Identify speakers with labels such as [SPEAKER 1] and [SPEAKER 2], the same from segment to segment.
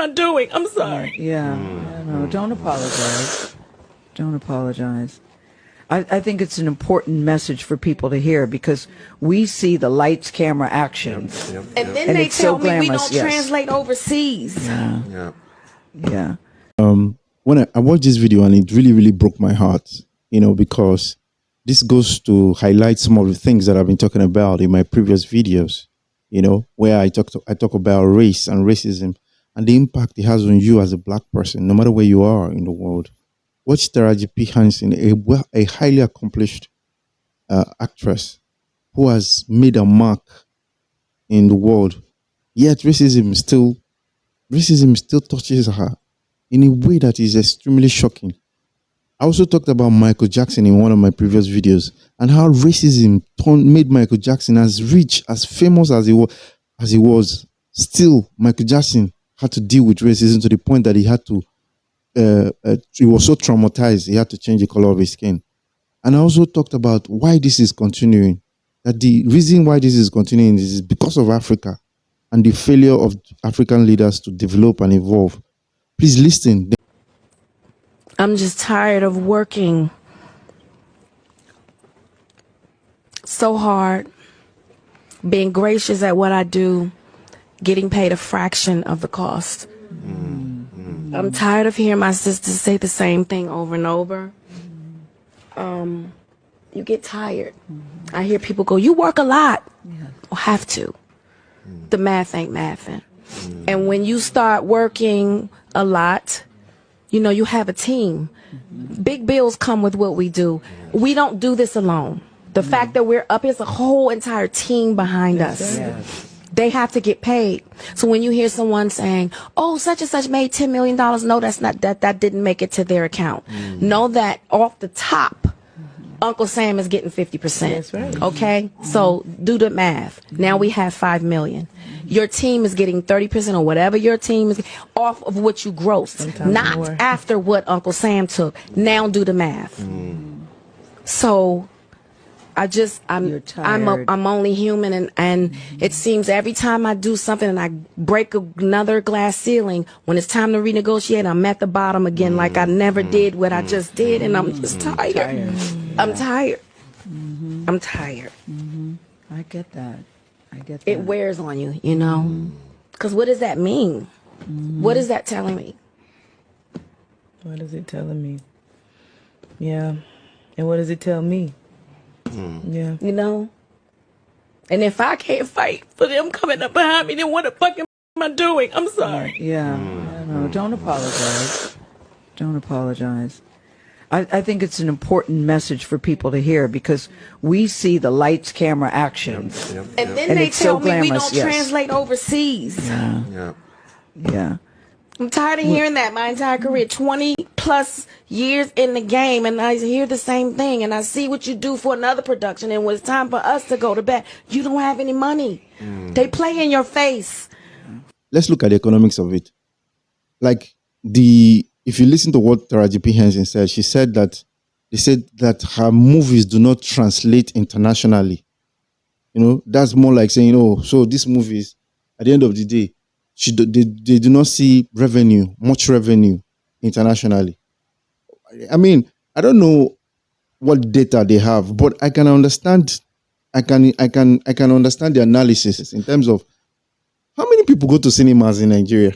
[SPEAKER 1] I doing? I'm sorry.
[SPEAKER 2] Yeah. No, don't apologize. Don't apologize. I think it's an important message for people to hear because we see the lights, camera, action.
[SPEAKER 1] And then they
[SPEAKER 2] it's
[SPEAKER 1] tell
[SPEAKER 2] so
[SPEAKER 1] me we
[SPEAKER 2] glamorous,
[SPEAKER 1] don't translate overseas.
[SPEAKER 2] Yeah.
[SPEAKER 3] When I watched this video and it really, really broke my heart, because this goes to highlight some of the things that I've been talking about in my previous videos, where I talk about race and racism and the impact it has on you as a black person, no matter where you are in the world. Watch Taraji Henson, a highly accomplished actress who has made a mark in the world, yet racism still touches her in a way that is extremely shocking. I also talked about Michael Jackson in one of my previous videos and how racism made Michael Jackson as rich, as famous as he was. Still, Michael Jackson had to deal with racism to the point that he had to, he was so traumatized, he had to change the color of his skin. And I also talked about why this is continuing, that the reason why this is continuing is because of Africa and the failure of African leaders to develop and evolve. Please listen.
[SPEAKER 1] I'm just tired of working so hard, being gracious at what I do, getting paid a fraction of the cost. I'm tired of hearing my sisters say the same thing over and over. You get tired. I hear people go, you work a lot. I'll have to. The math ain't mathing. And when you start working a lot, you have a team. Big bills come with what we do. We don't do this alone. The fact that we're up, there's a whole entire team behind us. They have to get paid. So when you hear someone saying, oh, such and such made $10 million, no, that's not, that didn't make it to their account. Know that off the top, Uncle Sam is getting 50%.
[SPEAKER 2] That's right.
[SPEAKER 1] Okay? So do the math. Now we have 5 million. Your team is getting 30% or whatever your team is off of what you grossed,
[SPEAKER 2] Sometimes
[SPEAKER 1] not
[SPEAKER 2] more.
[SPEAKER 1] after what Uncle Sam took. Now do the math. So
[SPEAKER 2] You're tired.
[SPEAKER 1] I'm only human, and it seems every time I do something and I break another glass ceiling, when it's time to renegotiate, I'm at the bottom again, like I never did what I just did, and I'm just tired. I'm tired. I'm tired.
[SPEAKER 2] I get that.
[SPEAKER 1] It wears on you, Because what does that mean? What is that telling me?
[SPEAKER 4] What is it telling me? Yeah. And what does it tell me? Yeah.
[SPEAKER 1] And if I can't fight for them coming up behind me, then what the fuck am I doing? I'm sorry.
[SPEAKER 2] Yeah. No, don't apologize. Don't apologize. I think it's an important message for people to hear because we see the lights, camera, action.
[SPEAKER 1] And then
[SPEAKER 2] And
[SPEAKER 1] they
[SPEAKER 2] it's so
[SPEAKER 1] tell me we
[SPEAKER 2] glamorous,
[SPEAKER 1] don't
[SPEAKER 2] yes.
[SPEAKER 1] translate overseas.
[SPEAKER 2] Yeah.
[SPEAKER 1] I'm tired of hearing that my entire career, 20 plus years in the game, and I hear the same thing, and I see what you do for another production, and when it's time for us to go to bed, you don't have any money. They play in your face.
[SPEAKER 3] Let's look at the economics of it. If you listen to what Taraji Henson said, she said that they said that her movies do not translate internationally. That's more like saying, so these movies, at the end of the day, they do not see much revenue internationally. I mean, I don't know what data they have, but I can understand. I can understand the analysis in terms of how many people go to cinemas in Nigeria.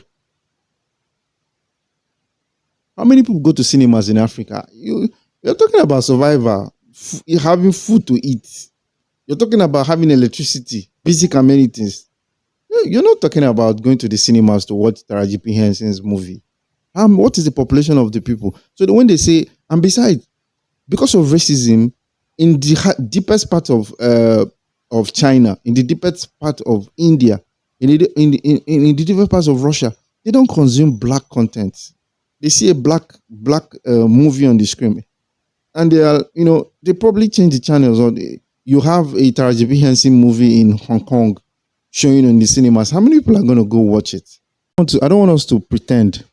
[SPEAKER 3] How many people go to cinemas in Africa? You're talking about survival, having food to eat. You're talking about having electricity, basic amenities. You're not talking about going to the cinemas to watch Taraji Henson's movie. What is the population of the people? So when they say, and besides, because of racism, in the deepest part of China, in the deepest part of India, in the deepest parts of Russia, they don't consume black content. They see a black movie on the screen, and they probably change the channels. Or you have a Taraji Henson movie in Hong Kong showing in the cinemas. How many people are going to go watch it? I don't want us to pretend.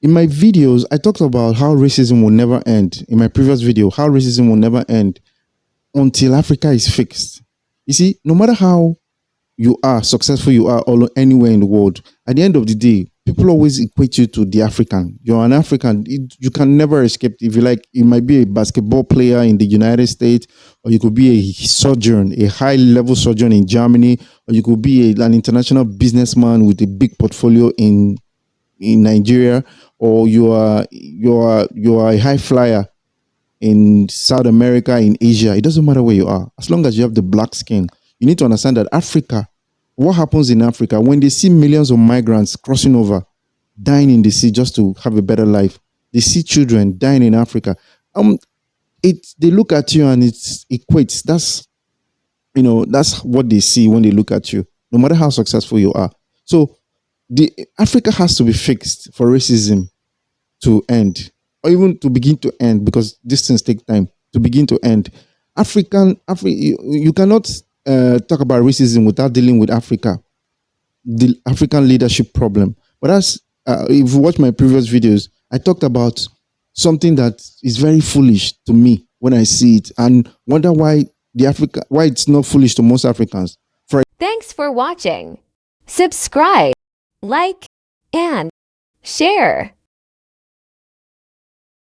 [SPEAKER 3] In my videos, I talked about how racism will never end. In my previous video, how racism will never end until Africa is fixed. You see, no matter how successful you are all anywhere in the world, at the end of the day, people always equate you to the African. You're an African. You can never escape. If you like, you might be a basketball player in the United States, or you could be a surgeon, a high-level surgeon in Germany, or you could be an international businessman with a big portfolio in Nigeria, or you are a high flyer in South America, in Asia. It doesn't matter where you are. As long as you have the black skin, you need to understand that Africa, what happens in Africa, when they see millions of migrants crossing over, dying in the sea just to have a better life, they see children dying in Africa. They look at you and it equates. That's what they see when they look at you, no matter how successful you are. So the Africa has to be fixed for racism to end, or even to begin to end, because these things take time to begin to end. You cannot talk about racism without dealing with Africa, the African leadership problem. But if you watch my previous videos, I talked about something that is very foolish to me when I see it, and wonder why it's not foolish to most Africans.
[SPEAKER 5] Thanks for watching. Subscribe, like, and share.